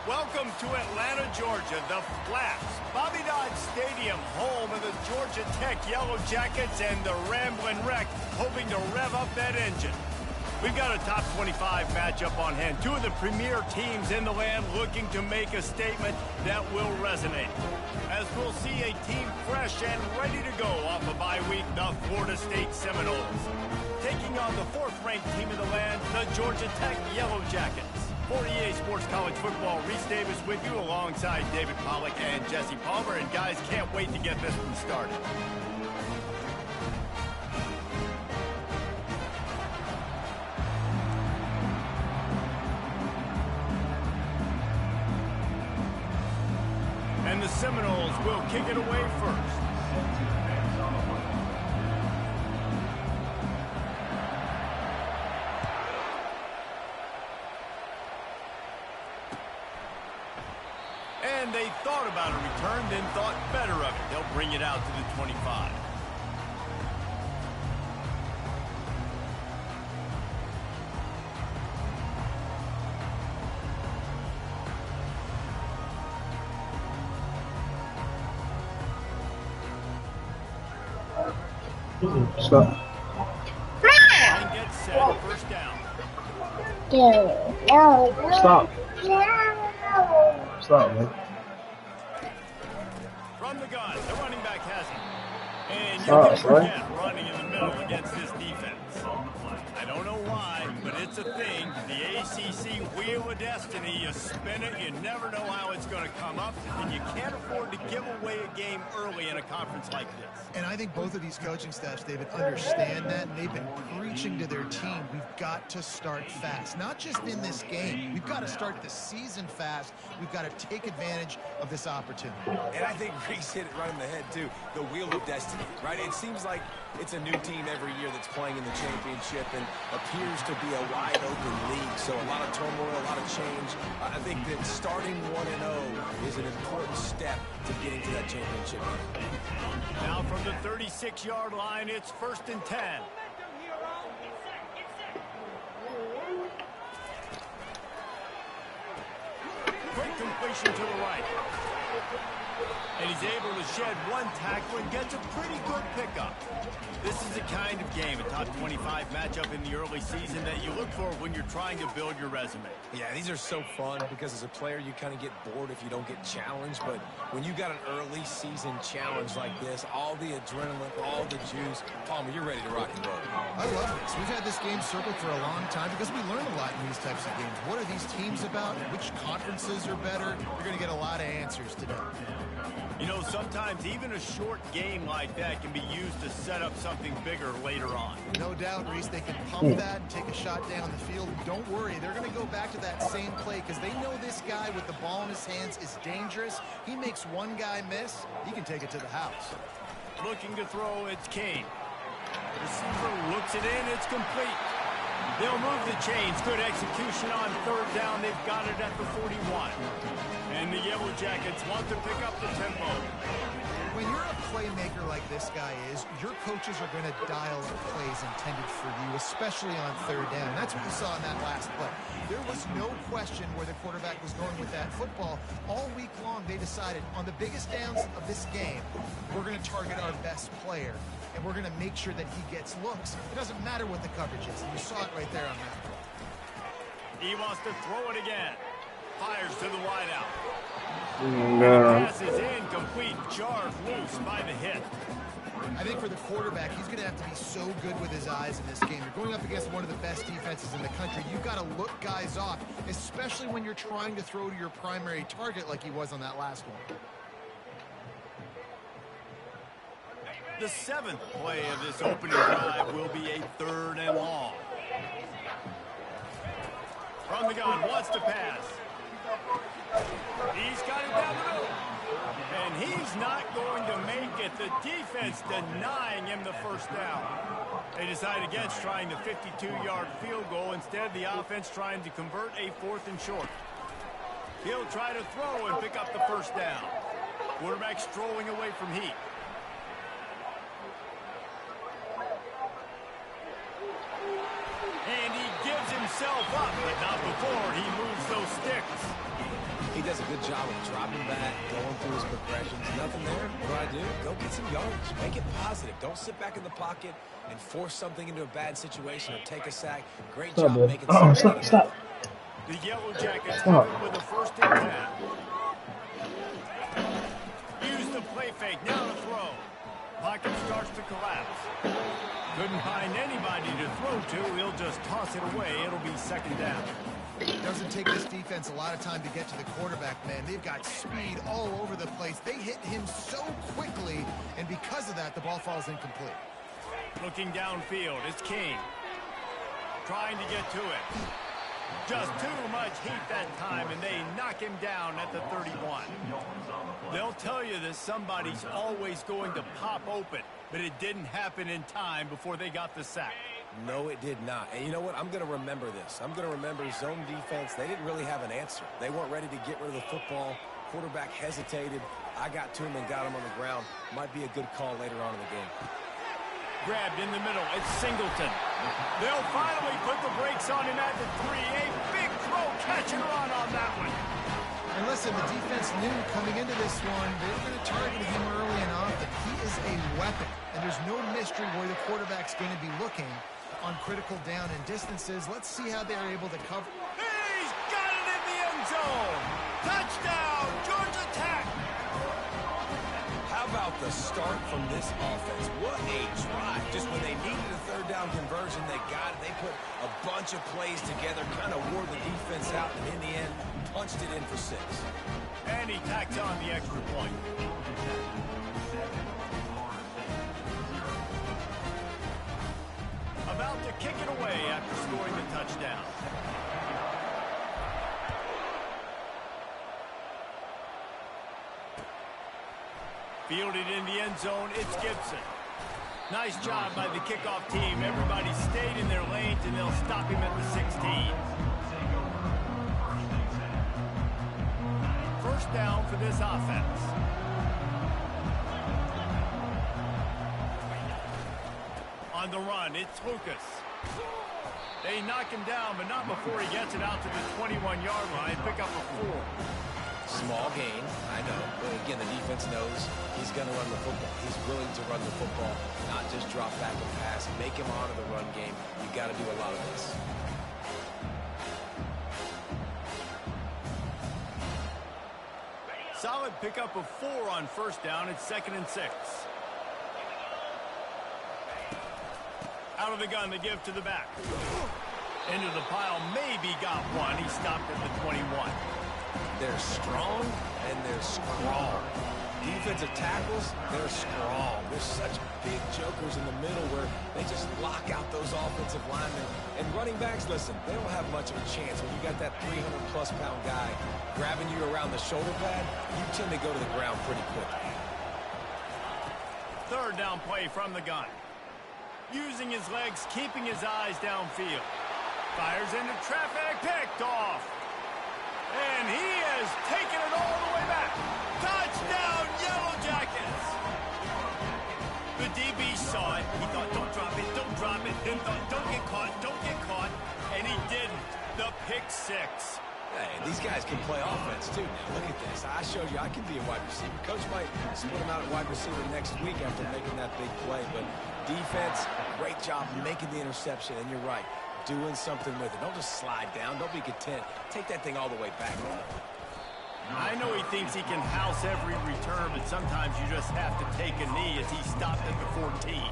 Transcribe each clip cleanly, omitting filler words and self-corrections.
Welcome to Atlanta, Georgia, the Flats, Bobby Dodd Stadium, home of the Georgia Tech Yellow Jackets and the Ramblin' Wreck, hoping to rev up that engine. We've got a top 25 matchup on hand. Two of the premier teams in the land looking to make a statement that will resonate. As we'll see a team fresh and ready to go off a bye week, the Florida State Seminoles. Taking on the fourth-ranked team in the land, the Georgia Tech Yellow Jackets. For EA Sports College Football, Reese Davis with you alongside David Pollack and Jesse Palmer. And guys, can't wait to get this one started. And the Seminoles will kick it away first. And they thought about a return, then thought better of it. They'll bring it out to the 25. Stop. And get set, first down. Stop. Stop, man. From the gun, the running back has it. And you can forget running in the middle against this defense. I don't know why, but it's a thing. The ACC Wheel of Destiny, you spin it, you never know how it's going to come up, and you can't afford to give away a game early in a conference like this. And I think both of these coaching staffs, David, understand that, and they've been preaching to their team, we've got to start fast. Not just in this game. We've got to start the season fast. We've got to take advantage of this opportunity. And I think Reese hit it right on the head, too. The Wheel of Destiny, right? It seems like it's a new team every year that's playing in the championship and appears to be a wide-open league. So a lot of turmoil, a lot of change. I think that starting 1-0 is an important step to getting to that championship. Now from the 36-yard line, it's 1st and 10. Quick completion to the right. And he's able to shed one tackle and gets a pretty good pickup. This is the kind of game, a top 25 matchup in the early season that you look for when you're trying to build your resume. Yeah, these are so fun because as a player, you kind of get bored if you don't get challenged. But when you got an early season challenge like this, all the adrenaline, all the juice, Palmer, you're ready to rock and roll. I love this. We've had this game circled for a long time because we learn a lot in these types of games. What are these teams about? Which conferences are better? You're going to get a lot of answers today. You know, sometimes even a short game like that can be used to set up something bigger later on. No doubt, Reese, they can pump that and take a shot down the field. And don't worry, they're going to go back to that same play because they know this guy with the ball in his hands is dangerous. He makes one guy miss, he can take it to the house. Looking to throw, it's Kane. Receiver looks it in, it's complete. They'll move the chains. Good execution on 3rd down. They've got it at the 41. And the Yellow Jackets want to pick up the tempo. When you're a playmaker like this guy is, your coaches are going to dial up plays intended for you, especially on 3rd down. And that's what you saw in that last play. There was no question where the quarterback was going with that football. All week long, they decided on the biggest downs of this game, we're going to target our best player. And we're going to make sure that he gets looks. It doesn't matter what the coverage is. You saw it right there on that play. He wants to throw it again. Fires to the wideout. No. Pass is incomplete. Jarred loose by the hit. I think for the quarterback, he's going to have to be so good with his eyes in this game. You're going up against one of the best defenses in the country. You've got to look guys off, especially when you're trying to throw to your primary target like he was on that last one. The 7th play of this opening drive will be a 3rd and long. From the gun, wants to pass. He's got it down the middle. And he's not going to make it. The defense denying him the 1st down. They decide against trying the 52-yard field goal. Instead, the offense trying to convert a 4th and short. He'll try to throw and pick up the 1st down. Quarterback strolling away from heat. And he gives himself up, but not before he moves those sticks. Hey, does a good job of dropping back, going through his progressions. Nothing there. What do? Go get some yardage. Make it positive. Don't sit back in the pocket and force something into a bad situation or take a sack. Great job making sense out of it. Stop. The Yellow Jackets have it with a 1st and 10. Use the play fake. Now to throw. Pocket starts to collapse. Couldn't find anybody to throw to. He'll just toss it away. It'll be 2nd down. It doesn't take this defense a lot of time to get to the quarterback, man. They've got speed all over the place. They hit him so quickly, and because of that, the ball falls incomplete. Looking downfield, it's King. Trying to get to it. Just too much heat that time, and they knock him down at the 31. They'll tell you that somebody's always going to pop open, but it didn't happen in time before they got the sack. No, it did not. And you know what? I'm going to remember this. I'm going to remember zone defense. They didn't really have an answer. They weren't ready to get rid of the football. Quarterback hesitated. I got to him and got him on the ground. Might be a good call later on in the game. Grabbed in the middle. It's Singleton. They'll finally put the brakes on him at the 3. A big throw, catch and run on that one. And listen, the defense knew coming into this one, they were going to target him early and often. He is a weapon, and there's no mystery where the quarterback's going to be looking on critical down and distances. Let's see how they're able to cover. He's got it in the end zone. Touchdown, Georgia Tech. How about the start from this offense? What a drive. Just when they needed a 3rd down conversion, they got it. They put a bunch of plays together, kind of wore the defense out, and in the end, punched it in for 6. And he tacks on the extra point. About to kick it away after scoring the touchdown. Fielded in the end zone, it's Gibson. Nice job by the kickoff team. Everybody stayed in their lanes, and they'll stop him at the 16. 1st down for this offense. On the run, it's Lucas. They knock him down, but not before he gets it out to the 21-yard line. Pick up a 4. Small gain, I know. But again, the defense knows he's going to run the football. He's willing to run the football, not just drop back and pass. Make him honor the run game. You got to do a lot of this. Solid pickup of 4 on 1st down. It's 2nd and 6. Out of the gun, they give to the back. Into the pile, maybe got one. He stopped at the 21. They're strong and they're strong. Defensive tackles, they're strong. There's such big jokers in the middle where they just lock out those offensive linemen. And running backs, listen, they don't have much of a chance. When you got that 300-plus pound guy grabbing you around the shoulder pad, you tend to go to the ground pretty quickly. 3rd down play from the gun. Using his legs, keeping his eyes downfield. Fires into traffic, picked off. And he has taken it all the way back. Touchdown, Yellow Jackets. The DB saw it. He thought, don't drop it, don't drop it. Then thought, don't get caught. And he didn't. The pick 6. Hey, these guys can play offense, too. Now, look at this. I showed you I can be a wide receiver. Coach might split him out at wide receiver next week after making that big play. But defense, great job making the interception. And you're right, doing something with it. Don't just slide down. Don't be content. Take that thing all the way back. I know he thinks he can house every return, but sometimes you just have to take a knee as he stopped at the 14.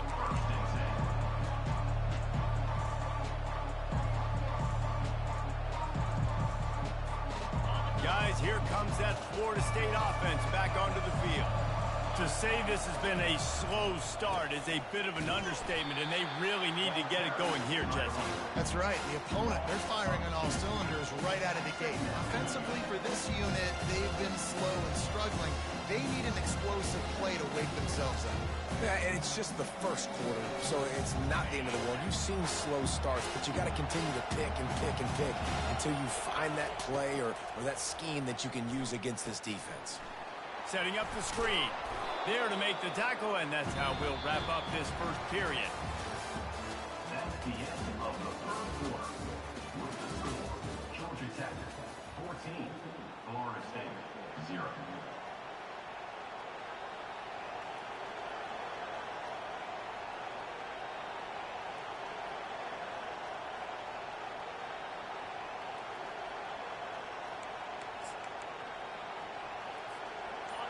Guys, here comes that Florida State offense back onto the field. To say this has been a slow start is a bit of an understatement, and they really need to get it going here, Jesse. That's right. The opponent, they're firing on all cylinders right out of the gate. Offensively, for this unit, they've been slow and struggling. They need an explosive play to wake themselves up. Yeah, and it's just the first quarter, so it's not the end of the world. You've seen slow starts, but you got to continue to pick and pick and pick until you find that play or that scheme that you can use against this defense. Setting up the screen. There to make the tackle, and that's how we'll wrap up this first period. That's the end of the 3rd quarter. With the score, Georgia Tech 14, Florida State, 0.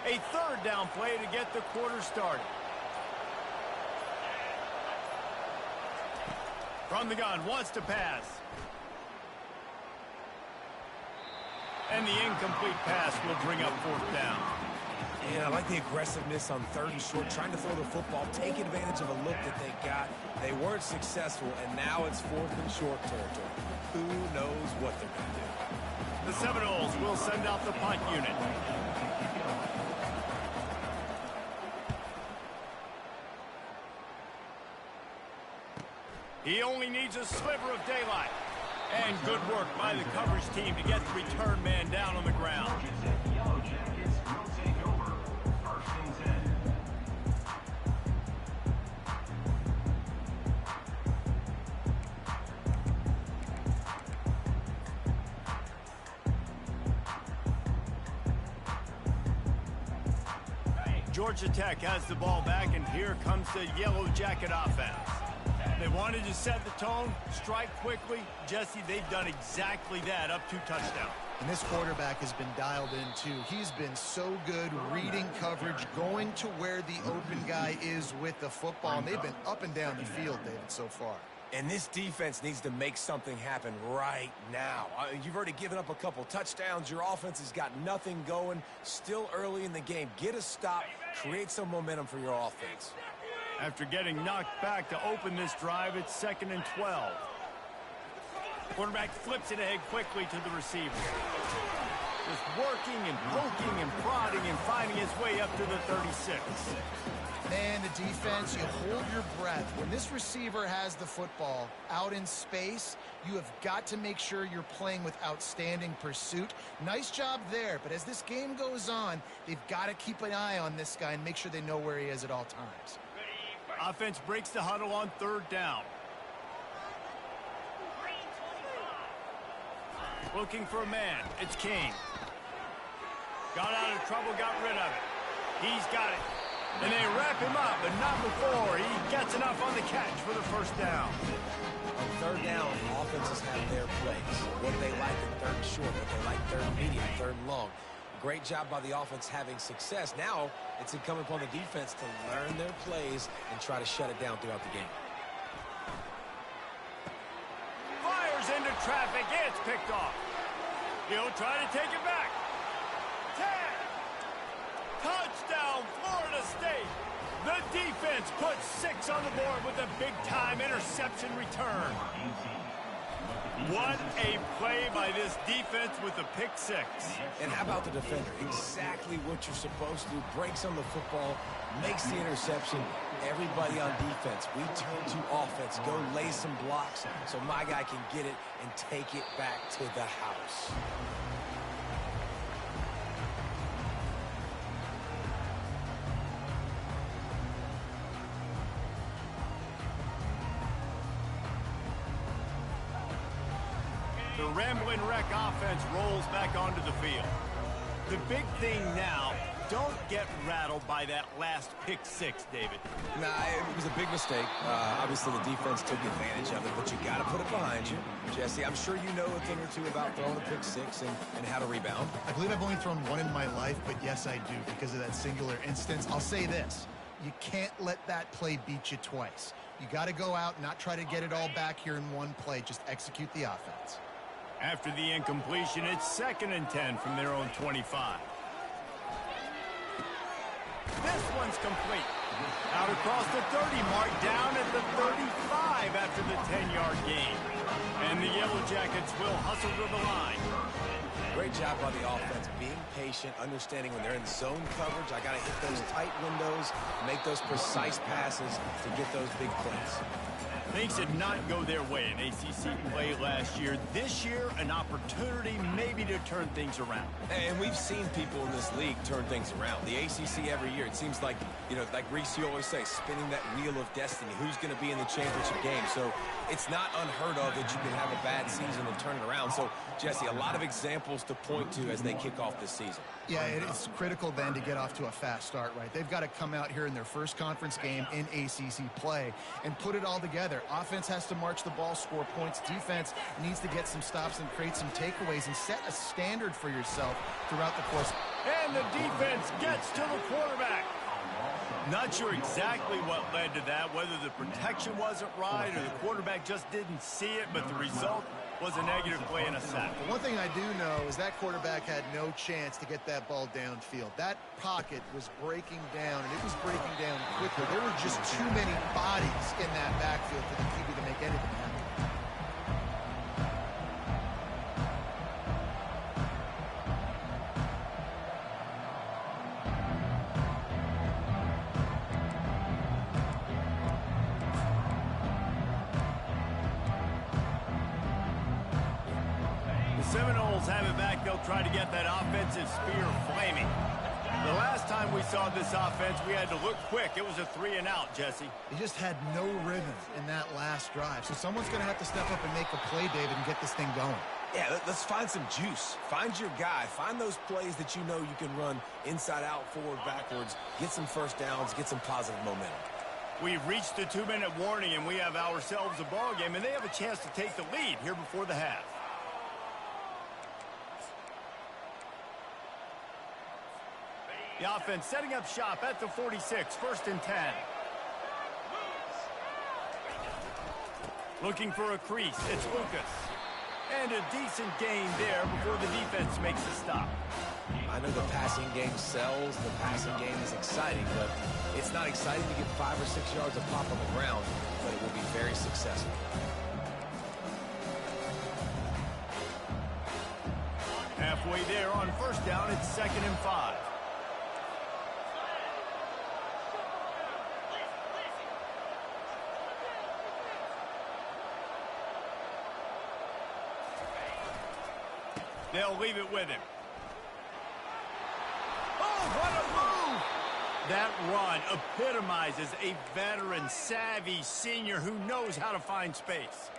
A third down play to get the quarter started. From the gun, wants to pass. And the incomplete pass will bring up fourth down. Yeah, I like the aggressiveness on 3rd and short, trying to throw the football, take advantage of a look that they got. They weren't successful, and now it's 4th and short territory. Who knows what they're going to do? The Seminoles will send out the punt unit. He only needs a sliver of daylight. And good work by the coverage team to get the return man down on the ground. Georgia Tech Yellow Jackets will take over. 1st and 10. Georgia Tech has the ball back, and here comes the Yellow Jacket offense. They wanted to set the tone, strike quickly. Jesse, they've done exactly that up to touchdown. And this quarterback has been dialed in, too. He's been so good reading coverage, going to where the open guy is with the football. And they've been up and down the field, David, so far. And this defense needs to make something happen right now. You've already given up a couple touchdowns. Your offense has got nothing going. Still early in the game. Get a stop. Create some momentum for your offense. After getting knocked back to open this drive, it's 2nd and 12. Quarterback flips it ahead quickly to the receiver. Just working and poking and prodding and finding his way up to the 36. Man, the defense, you hold your breath. When this receiver has the football out in space, you have got to make sure you're playing with outstanding pursuit. Nice job there, but as this game goes on, they've got to keep an eye on this guy and make sure they know where he is at all times. Offense breaks the huddle on 3rd down. Looking for a man. It's King. Got out of trouble, got rid of it. He's got it. And they wrap him up, but not before he gets enough on the catch for the 1st down. On 3rd down, offenses have their plays. What they like in 3rd and short, what they like 3rd and medium, 3rd and long. Great job by the offense having success. Now it's incumbent upon the defense to learn their plays and try to shut it down throughout the game. Fires into traffic. It's picked off. He'll try to take it back. 10. Touchdown, Florida State. The defense puts 6 on the board with a big-time interception return. What a play by this defense with a pick 6. And how about the defender? Exactly what you're supposed to do. Breaks on the football, makes the interception. Everybody on defense, we turn to offense. Go lay some blocks so my guy can get it and take it back to the house. The Ramblin' Wreck offense rolls back onto the field. The big thing now, don't get rattled by that last pick 6, David. Nah, it was a big mistake. Obviously, the defense took advantage of it, but you got to put it behind you. Jesse, I'm sure you know a thing or two about throwing a pick 6 and how to rebound. I believe I've only thrown one in my life, but yes, I do because of that singular instance. I'll say this. You can't let that play beat you twice. You got to go out, not try to get it all back here in one play. Just execute the offense. After the incompletion, it's 2nd and 10 from their own 25. This one's complete. Out across the 30 mark, down at the 35 after the 10-yard gain. And the Yellow Jackets will hustle to the line. Great job by the offense, being patient, understanding when they're in zone coverage, I got to hit those tight windows, make those precise passes to get those big plays. Things did not go their way in ACC play last year. This year, an opportunity maybe to turn things around. And we've seen people in this league turn things around. The ACC every year, it seems like, you know, like Reese, you always say, spinning that wheel of destiny. Who's going to be in the championship game? So it's not unheard of that you can have a bad season and turn it around. So, Jesse, a lot of examples to point to as they kick off this season. Yeah, it's critical then to get off to a fast start, right? They've got to come out here in their first conference game in ACC play and put it all together. Offense has to march the ball, score points. Defense needs to get some stops and create some takeaways and set a standard for yourself throughout the course. And the defense gets to the quarterback. Not sure exactly what led to that, whether the protection wasn't right or the quarterback just didn't see it, but the result was a negative play and a sack. But one thing I do know is that quarterback had no chance to get that ball downfield. That pocket was breaking down, and it was breaking down quickly. There were just too many bodies in that backfield for the QB to make anything happen. Seminoles have it back. They'll try to get that offensive spear flaming. The last time we saw this offense, we had to look quick. It was a 3-and-out, Jesse. He just had no rhythm in that last drive. So someone's going to have to step up and make a play, David, and get this thing going. Yeah, let's find some juice. Find your guy. Find those plays that you know you can run inside out, forward, backwards. Get some first downs. Get some positive momentum. We've reached the 2-minute warning, and we have ourselves a ball game, and they have a chance to take the lead here before the half. The offense setting up shop at the 46, 1st and 10. Looking for a crease, it's Lucas. And a decent gain there before the defense makes a stop. I know the passing game sells, the passing game is exciting, but it's not exciting to get 5 or 6 yards of pop on the ground, but it will be very successful. Halfway there on 1st down, it's 2nd and 5. They'll leave it with him. Oh, what a move! That run epitomizes a veteran, savvy senior who knows how to find space.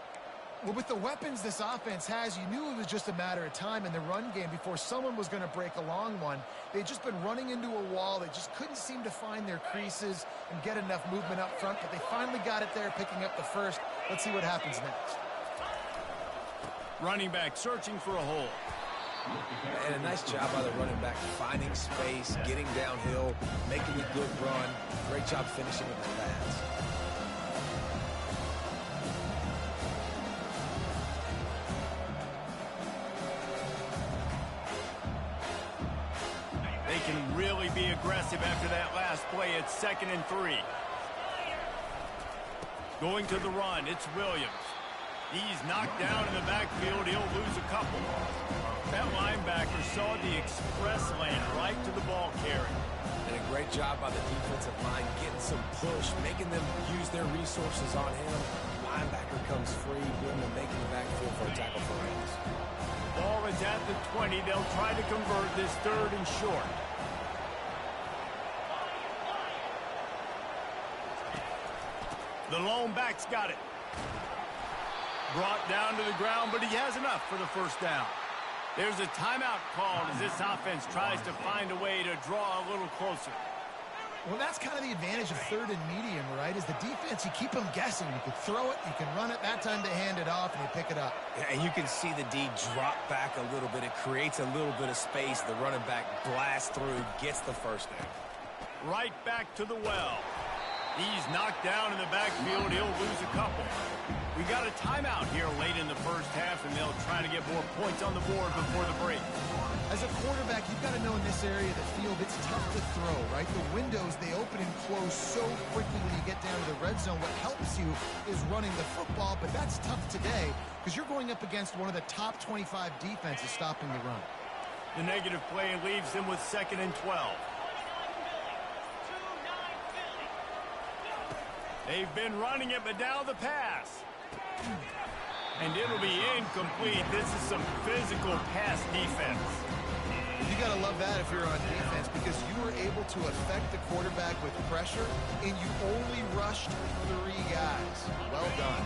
Well, with the weapons this offense has, you knew it was just a matter of time in the run game before someone was going to break a long one. They'd just been running into a wall. They just couldn't seem to find their creases and get enough movement up front, but they finally got it there, picking up the first. Let's see what happens next. Running back searching for a hole. And a nice job by the running back, finding space, getting downhill, making a good run. Great job finishing with his pass. They can really be aggressive after that last play. It's 2nd and 3. Going to the run, it's Williams. He's knocked down in the backfield. He'll lose a couple. That linebacker saw the express lane right to the ball carrier. And a great job by the defensive line getting some push, making them use their resources on him. Linebacker comes free, giving them making the backfield for a tackle for loss. Ball is at the 20. They'll try to convert this 3rd and short. The lone back's got it. Brought down to the ground, but he has enough for the 1st down. There's a timeout called as this offense tries to find a way to draw a little closer. Well, that's kind of the advantage of 3rd and medium, right? Is the defense, you keep them guessing. You can throw it, you can run it. That time they hand it off and they pick it up. Yeah, and you can see the D drop back a little bit. It creates a little bit of space. The running back blasts through, gets the 1st down. Right back to the well. He's knocked down in the backfield. He'll lose a couple. We got a timeout here late in the 1st half, and they'll try to get more points on the board before the break. As a quarterback, you've got to know in this area of the field, it's tough to throw, right? The windows, they open and close so quickly when you get down to the red zone. What helps you is running the football, but that's tough today because you're going up against one of the top 25 defenses stopping the run. The negative play leaves them with 2nd and 12. They've been running it, but now the pass. And it'll be incomplete. This is some physical pass defense. You got to love that if you're on defense, because you were able to affect the quarterback with pressure, and you only rushed 3 guys. Well done.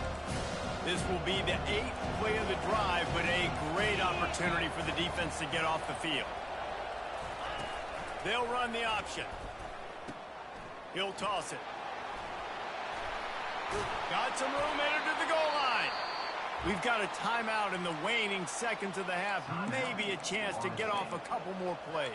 This will be the 8th play of the drive, but a great opportunity for the defense to get off the field. They'll run the option. He'll toss it. Got some room, entered to the goal line. We've got a timeout in the waning seconds of the half. Maybe a chance to get off a couple more plays.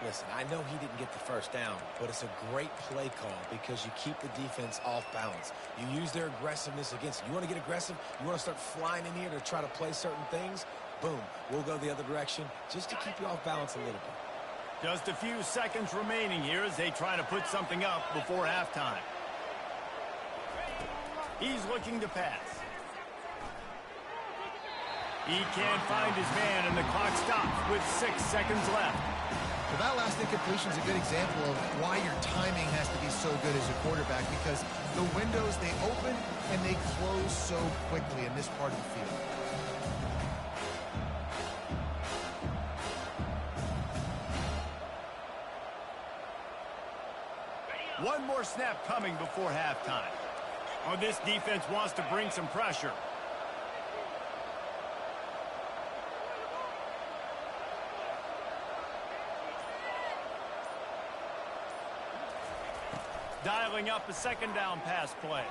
Listen, I know he didn't get the first down, but it's a great play call because you keep the defense off balance. You use their aggressiveness against you. You want to get aggressive? You want to start flying in here to try to play certain things? Boom, we'll go the other direction just to keep you off balance a little bit. Just a few seconds remaining here as they try to put something up before halftime. He's looking to pass. He can't find his man, and the clock stops with 6 seconds left. Well, that last incompletion is a good example of why your timing has to be so good as a quarterback, because the windows, they open and they close so quickly in this part of the field. One more snap coming before halftime. Oh, this defense wants to bring some pressure. Dialing up a second down pass play.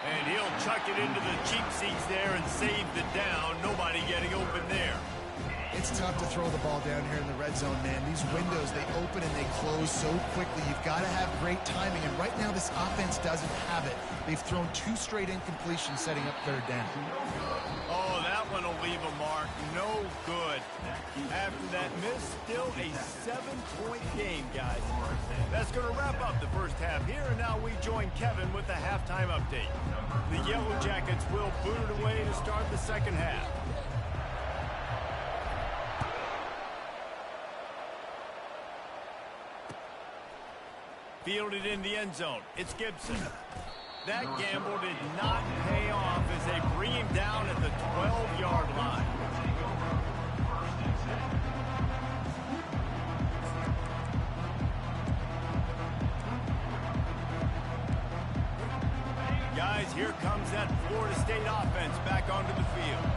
And he'll chuck it into the cheap seats there and save the down. Nobody getting open there. It's tough to throw the ball down here in the red zone, man. These windows, they open and they close so quickly. You've got to have great timing, and right now this offense doesn't have it. They've thrown 2 straight incompletions setting up 3rd down. Oh, that one will leave a mark. No good. After that miss, still a 7-point game, guys. That's going to wrap up the first half here, and now we join Kevin with the halftime update. The Yellow Jackets will boot it away to start the second half. Fielded in the end zone. It's Gibson. That gamble did not pay off as they bring him down at the 12-yard line. Guys, here comes that Florida State offense back onto the field.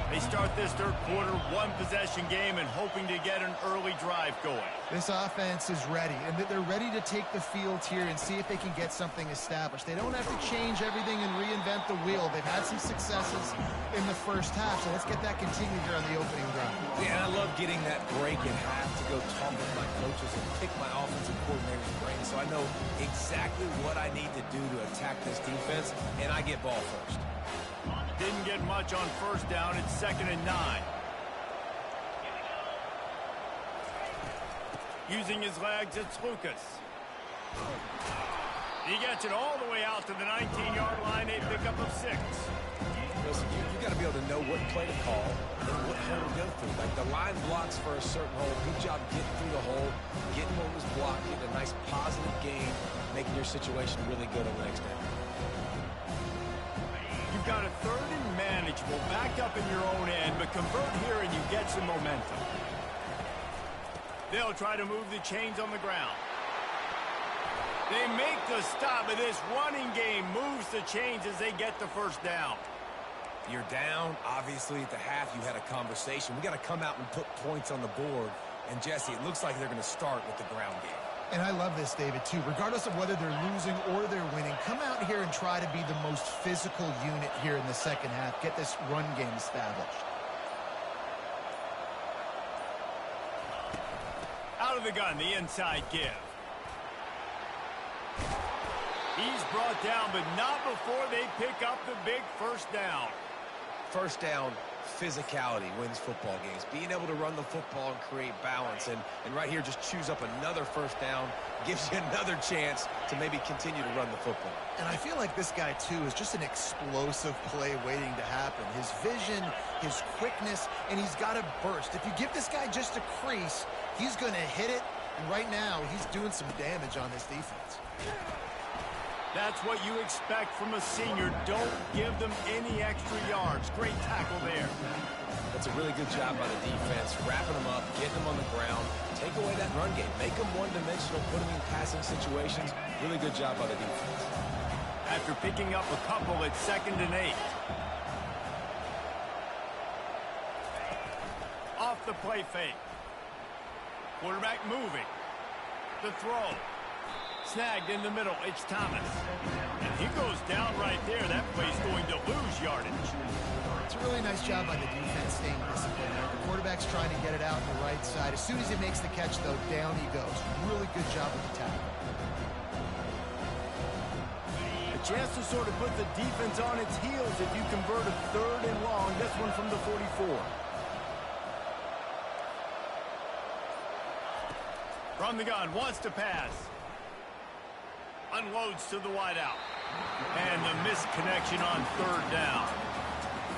They start this 3rd quarter 1-possession game and hoping to get an early drive going. This offense is ready, and they're ready to take the field here and see if they can get something established. They don't have to change everything and reinvent the wheel. They've had some successes in the first half, so let's get that continued here on the opening drive. Yeah, I love getting that break in half to go talk with my coaches and pick my offensive coordinator's brain so I know exactly what I need to do to attack this defense, and I get ball first. Didn't get much on 1st down. It's 2nd and 9. Using his legs, it's Lucas. He gets it all the way out to the 19-yard line, a pickup of 6. Listen, you got to be able to know what play to call and what hole to go through. Like the line blocks for a certain hole. Good job getting through the hole, getting what was blocked, getting a nice positive gain, making your situation really good on the next down. You've got a 3rd and manageable, backed up in your own end, but convert here and you get some momentum. They'll try to move the chains on the ground. They make the stop, and this running game moves the chains as they get the 1st down. You're down. Obviously, at the half, you had a conversation. We got to come out and put points on the board. And, Jesse, it looks like they're going to start with the ground game. And I love this, David, too. Regardless of whether they're losing or they're winning, come out here and try to be the most physical unit here in the second half. Get this run game established. Out of the gun, the inside give. He's brought down, but not before they pick up the big 1st down. 1st down, physicality wins football games. Being able to run the football and create balance. And right here, just choose up another 1st down. Gives you another chance to maybe continue to run the football. And I feel like this guy, too, is just an explosive play waiting to happen. His vision, his quickness, and he's got a burst. If you give this guy just a crease, he's going to hit it. And right now, he's doing some damage on this defense. That's what you expect from a senior. Don't give them any extra yards. Great tackle there. That's a really good job by the defense, wrapping them up, getting them on the ground, take away that run game, make them one-dimensional, put them in passing situations. Really good job by the defense. After picking up a couple, it's 2nd and 8. Off the play fake. Quarterback moving. The throw. Snagged in the middle. It's Thomas. And he goes down right there. That play's going to lose yardage. It's a really nice job by the defense staying disciplined. The quarterback's trying to get it out on the right side. As soon as he makes the catch, though, down he goes. Really good job with the tackle. A chance to sort of put the defense on its heels if you convert a 3rd and long. This one from the 44. From the gun, wants to pass. Unloads to the wideout. And the missed connection on 3rd down.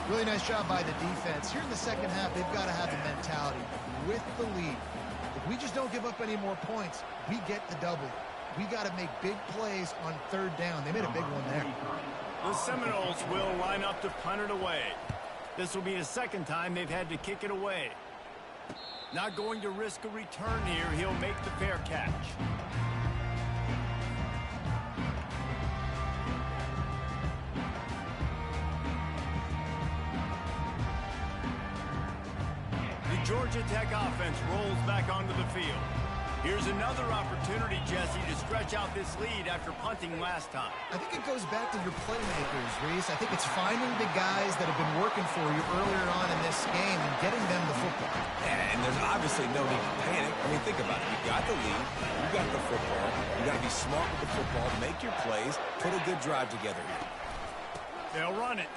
Really nice job by the defense. Here in the second half, they've got to have the mentality with the lead. If we just don't give up any more points, we get the double. We got to make big plays on 3rd down. They made a big one there. The Seminoles will line up to punt it away. This will be the 2nd time they've had to kick it away. Not going to risk a return here. He'll make the fair catch. The Georgia Tech offense rolls back onto the field. Here's another opportunity, Jesse, to stretch out this lead after punting last time. I think it goes back to your playmakers, Reese. I think it's finding the guys that have been working for you earlier on in this game and getting them the football. And there's obviously no need to panic. I mean, think about it. You got the lead. You got the football. You got to be smart with the football. Make your plays. Put a good drive together here. They'll run it.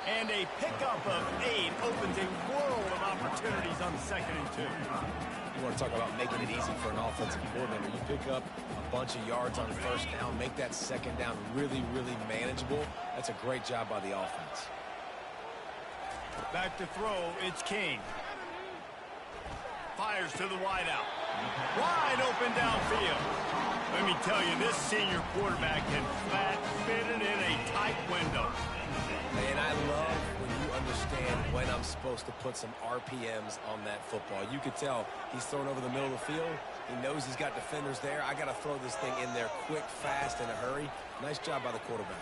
And a pickup of 8 opens a world of opportunities on 2nd and 2. You want to talk about making it easy for an offensive coordinator. You pick up a bunch of yards on 1st down, make that 2nd down really, really manageable. That's a great job by the offense. Back to throw, it's King. Fires to the wideout. Wide open downfield. Let me tell you, this senior quarterback can flat fit it in a tight window. And I love when you understand when I'm supposed to put some RPMs on that football. You could tell he's thrown over the middle of the field. He knows he's got defenders there. I got to throw this thing in there quick, fast, in a hurry. Nice job by the quarterback.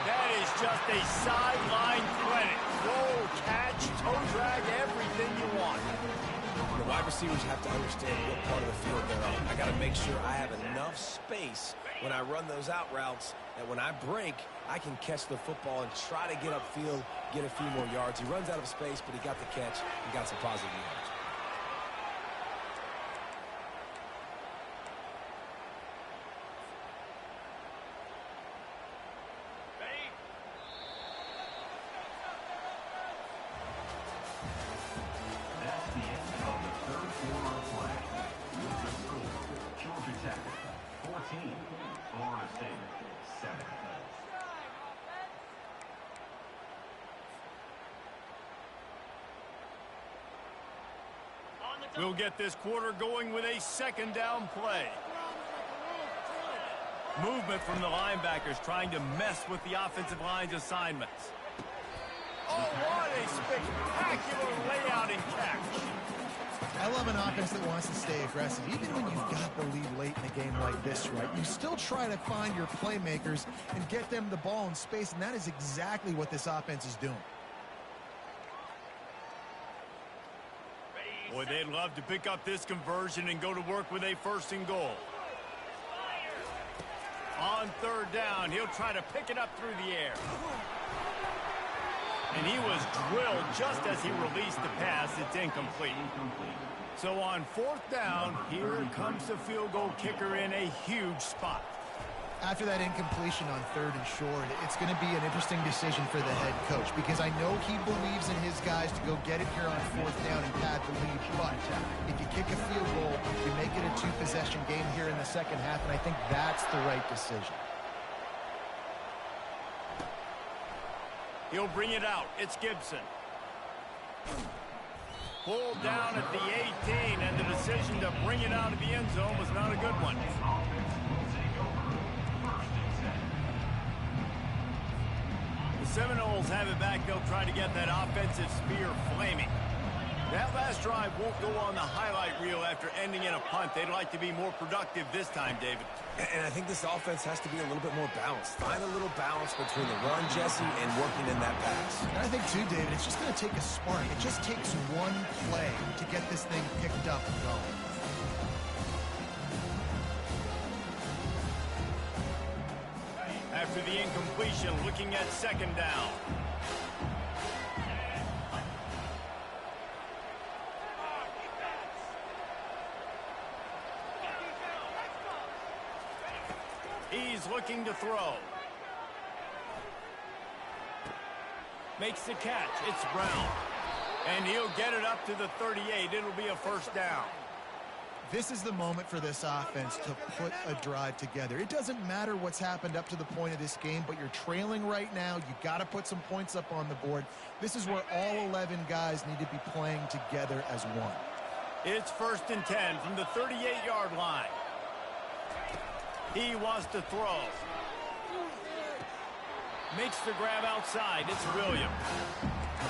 That is just a sideline credit. Roll, catch, toe drag, everything you want. The wide receivers have to understand what part of the field they're on. I got to make sure I have enough space when I run those out routes that when I break, I can catch the football and try to get upfield, get a few more yards. He runs out of space, but he got the catch and got some positive yards. That's the end of the 3rd quarter of play. With the score, Georgia Tech 14, Florida State 7. We'll get this quarter going with a 2nd down play. Movement from the linebackers trying to mess with the offensive line's assignments. Oh, what a spectacular layout and catch. I love an offense that wants to stay aggressive. Even when you've got the lead late in a game like this, right, you still try to find your playmakers and get them the ball in space, and that is exactly what this offense is doing. Boy, they'd love to pick up this conversion and go to work with a 1st and goal. On 3rd down, he'll try to pick it up through the air. And he was drilled just as he released the pass. It's incomplete. So on 4th down, here comes the field goal kicker in a huge spot. After that incompletion on 3rd and short, it's going to be an interesting decision for the head coach because I know he believes in his guys to go get it here on 4th down and pad the lead. But if you kick a field goal, you make it a 2-possession game here in the 2nd half, and I think that's the right decision. He'll bring it out. It's Gibson. Pulled down at the 18, and the decision to bring it out of the end zone was not a good one. The Seminoles have it back. They'll try to get that offensive spear flaming. That last drive won't go on the highlight reel after ending in a punt. They'd like to be more productive this time, David. And I think this offense has to be a little bit more balanced. Find a little balance between the run, Jesse, and working in that pass. And I think, too, David, it's just going to take a spark. It just takes one play to get this thing picked up and going. After the incompletion, looking at second down. He's looking to throw. Makes the catch. It's Brown. And he'll get it up to the 38. It'll be a first down. This is the moment for this offense to put a drive together. It doesn't matter what's happened up to the point of this game, but you're trailing right now. You got to put some points up on the board. This is where all 11 guys need to be playing together as one. It's 1st and 10 from the 38-yard line. He wants to throw. Makes the grab outside. It's Williams.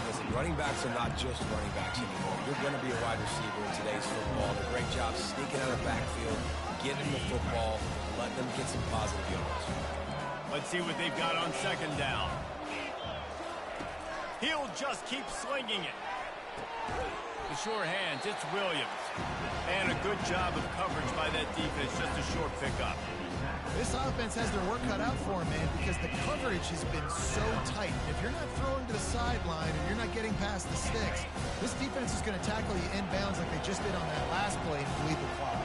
Listen, running backs are not just running backs anymore. You're going to be a wide receiver in today's football. A great job sneaking out of the backfield, getting the football, let them get some positive yards. Let's see what they've got on second down. He'll just keep slinging it. The sure hands, it's Williams. And a good job of coverage by that defense, just a short pickup. This offense has their work cut out for them, man, because the coverage has been so tight. If you're not throwing to the sideline or you're not getting past the sticks, this defense is going to tackle you inbounds like they just did on that last play and bleed the clock.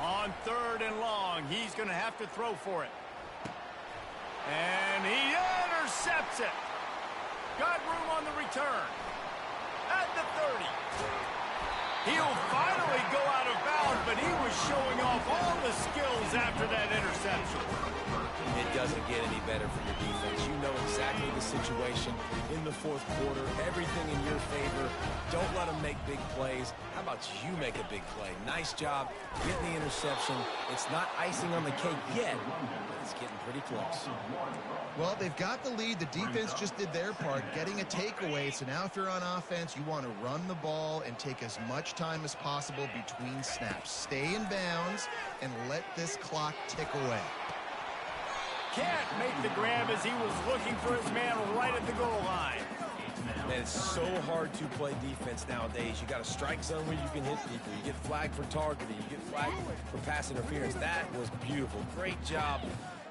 On 3rd and long, he's going to have to throw for it. And he intercepts it. Got room on the return. At the 30. He'll finally go out of bounds, but he was showing off all the skills after that interception. It doesn't get any better for your defense. You know exactly the situation in the 4th quarter. Everything in your favor. Don't let them make big plays. How about you make a big play? Nice job getting the interception. It's not icing on the cake yet, but it's getting pretty close. Well, they've got the lead. The defense just did their part, getting a takeaway. So now if you're on offense, you want to run the ball and take as much time as possible between snaps. Stay in bounds and let this clock tick away. Can't make the grab as he was looking for his man right at the goal line. Man, it's so hard to play defense nowadays. You got a strike zone where you can hit people. You get flagged for targeting. You get flagged for pass interference. That was beautiful. Great job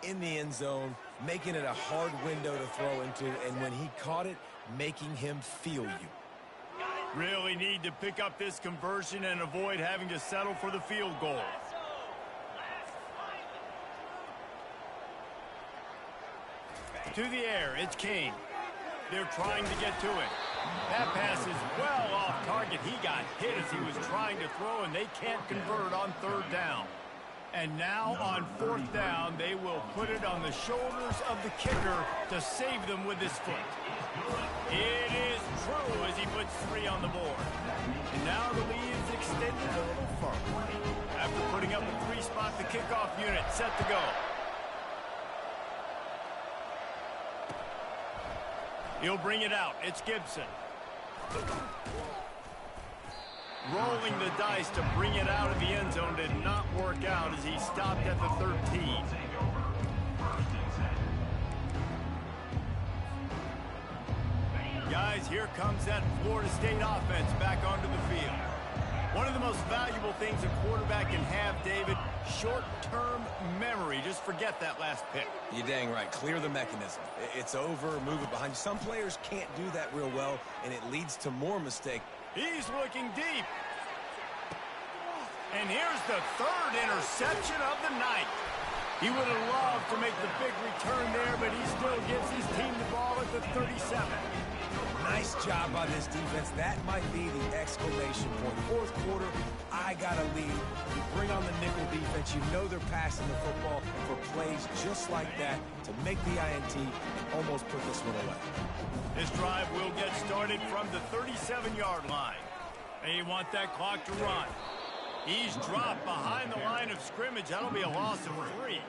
in the end zone, making it a hard window to throw into, and when he caught it, making him feel you. Really need to pick up this conversion and avoid having to settle for the field goal. To the air, it's Kane. They're trying to get to it. That pass is well off target. He got hit as he was trying to throw, and they can't convert on 3rd down. And now on 4th down, they will put it on the shoulders of the kicker to save them with his foot. It is true as he puts 3 on the board. And now the lead is extended a little further. After putting up a 3-spot, the kickoff unit set to go. He'll bring it out. It's Gibson. Rolling the dice to bring it out of the end zone did not work out as he stopped at the 13. Guys, here comes that Florida State offense back onto the field. One of the most valuable things a quarterback can have, David, short-term memory. Just forget that last pick. You're dang right. Clear the mechanism. It's over, move it behind you. Some players can't do that real well, and it leads to more mistakes. He's looking deep. And here's the 3rd interception of the night. He would have loved to make the big return there, but he still gives his team the ball at the 37. Nice job by this defense. That might be the exclamation point. 4th quarter, I I got a lead. You bring on the nickel defense. You know they're passing the football for plays just like that to make the INT and almost put this one away. This drive will get started from the 37-yard line. They want that clock to run. He's dropped behind the line of scrimmage. That'll be a loss of 3.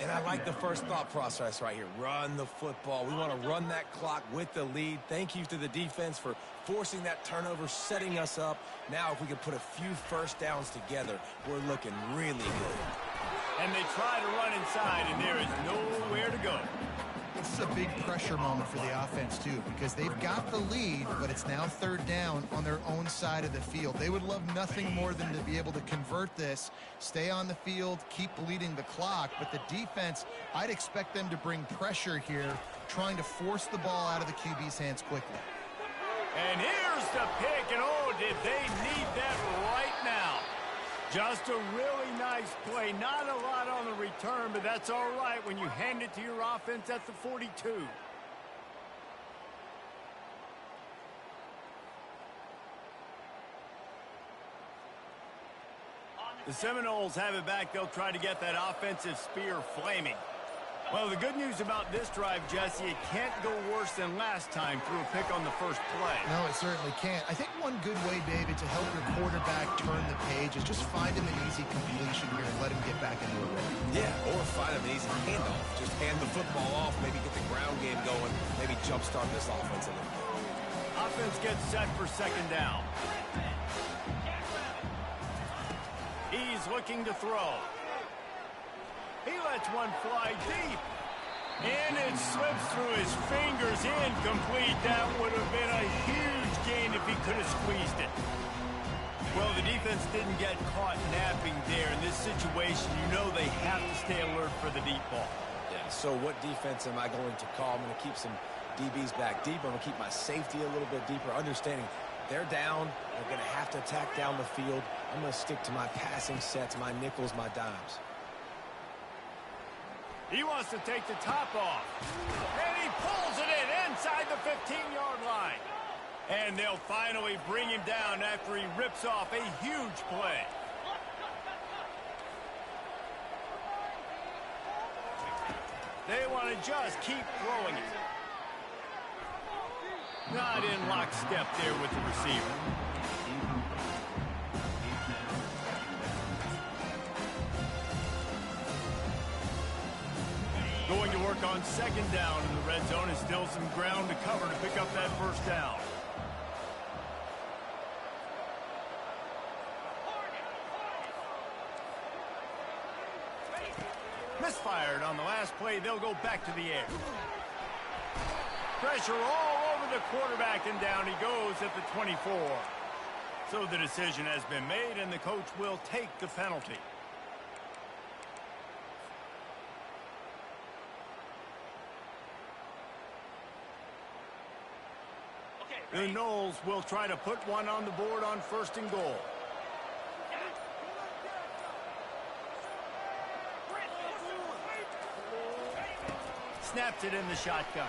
And I like the first thought process right here. Run the football. We want to run that clock with the lead. Thank you to the defense for forcing that turnover, setting us up. Now if we can put a few first downs together, we're looking really good. And they try to run inside, and there is nowhere to go. This is a big pressure moment for the offense, too, because they've got the lead, but it's now 3rd down on their own side of the field. They would love nothing more than to be able to convert this, stay on the field, keep bleeding the clock. But the defense, I'd expect them to bring pressure here, trying to force the ball out of the QB's hands quickly. And here's the pick, and oh, did they need that right now. Just a really nice play. Not a lot on the return, but that's all right when you hand it to your offense at the 42. The Seminoles have it back. They'll try to get that offensive spear flaming. Well, the good news about this drive, Jesse, it can't go worse than last time through a pick on the first play. No, it certainly can't. I think one good way, David, to help your quarterback turn the page is just find him an easy completion here and let him get back into a rhythm. Yeah, or find him an easy handoff. Just hand the football off, maybe get the ground game going, maybe jumpstart this offense a little bit. Offense gets set for 2nd down. He's looking to throw. He lets one fly deep. And it slips through his fingers. Incomplete. That would have been a huge gain if he could have squeezed it. Well, the defense didn't get caught napping there. In this situation, you know they have to stay alert for the deep ball. Yeah, so what defense am I going to call? I'm going to keep some DBs back deeper. I'm going to keep my safety a little bit deeper, understanding they're down. They're going to have to attack down the field. I'm going to stick to my passing sets, my nickels, my dimes. He wants to take the top off. And he pulls it in inside the 15-yard line. And they'll finally bring him down after he rips off a huge play. They want to just keep throwing it. Not in lockstep there with the receiver. Going to work on 2nd down in the red zone. Is still some ground to cover to pick up that first down. Misfired on the last play. They'll go back to the air. Pressure all over the quarterback, and down he goes at the 24. So the decision has been made, and the coach will take the penalty. The Noles will try to put one on the board on 1st and goal. Snaps it in the shotgun.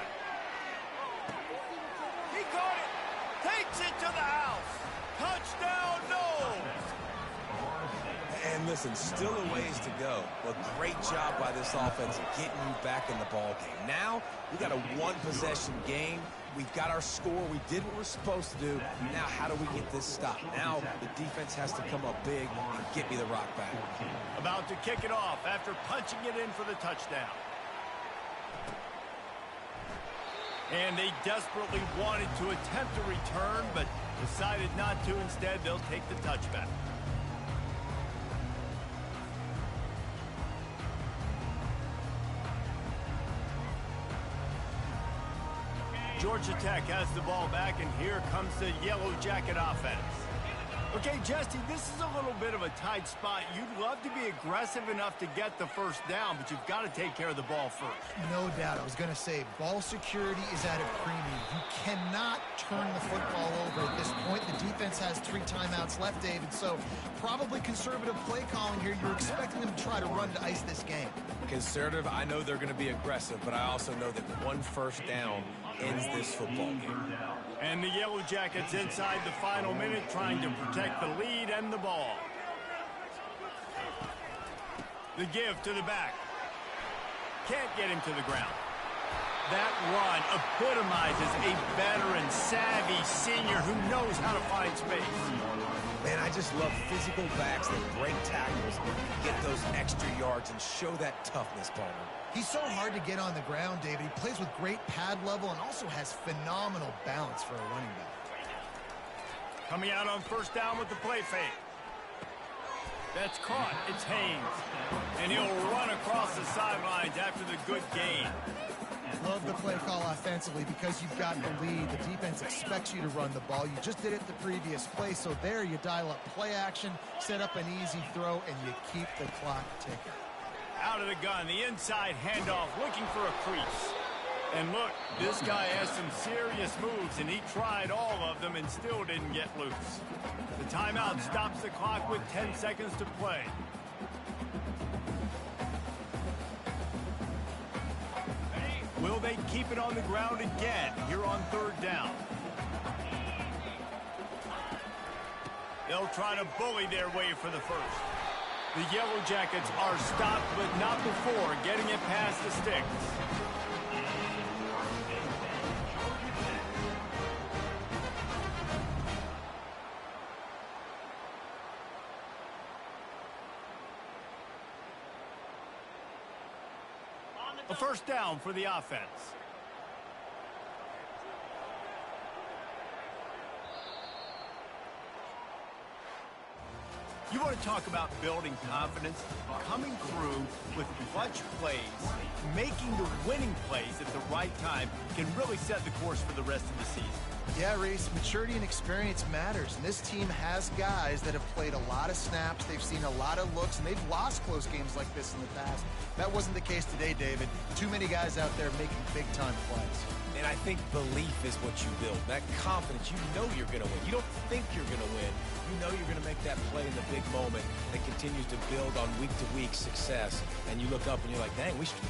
He caught it. Takes it to the house. Touchdown, Noles. And listen, still a ways to go. But great job by this offense getting you back in the ball game. Now, we got a one-possession game. We've got our score. We did what we're supposed to do. Now, how do we get this stopped? Now, the defense has to come up big and get me the rock back. About to kick it off after punching it in for the touchdown. And they desperately wanted to attempt a return, but decided not to. Instead, they'll take the touchback. Georgia Tech has the ball back, and here comes the Yellow Jacket offense. Okay, Jesse, this is a little bit of a tight spot. You'd love to be aggressive enough to get the first down, but you've got to take care of the ball first. No doubt. I was going to say, ball security is at a premium. You cannot turn the football over at this point. The defense has 3 timeouts left, David, so probably conservative play calling here. You're expecting them to try to run to ice this game. Conservative, I know they're going to be aggressive, but I also know that one first down ends this football game. And the Yellow Jackets inside the final minute trying to protect the lead and the ball. The give to the back. Can't get him to the ground. That run epitomizes a veteran, savvy senior who knows how to find space. Man, I just love physical backs that break tackles, get those extra yards, and show that toughness, Palmer. He's so hard to get on the ground, David. He plays with great pad level and also has phenomenal balance for a running back. Coming out on first down with the play fake. That's caught. It's Haynes. And he'll run across the sidelines after the good gain. Love the play call offensively because you've got the lead. The defense expects you to run the ball. You just did it the previous play, so there you dial up play action, set up an easy throw, and you keep the clock ticking. Out of the gun, the inside handoff, looking for a crease. And look, this guy has some serious moves, and he tried all of them and still didn't get loose. The timeout stops the clock with 10 seconds to play. Will they keep it on the ground again here on third down? They'll try to bully their way for the first. The Yellow Jackets are stopped, but not before getting it past the sticks. A first down for the offense. You want to talk about building confidence? Coming through with clutch plays, making the winning plays at the right time can really set the course for the rest of the season. Yeah, Reese, maturity and experience matters, and this team has guys that have played a lot of snaps, they've seen a lot of looks, and they've lost close games like this in the past. That wasn't the case today, David. Too many guys out there making big-time plays. And I think belief is what you build. That confidence, you know you're going to win. You don't think you're going to win. You know you're going to make that play in the big moment that continues to build on week-to-week success. And you look up and you're like, dang, we should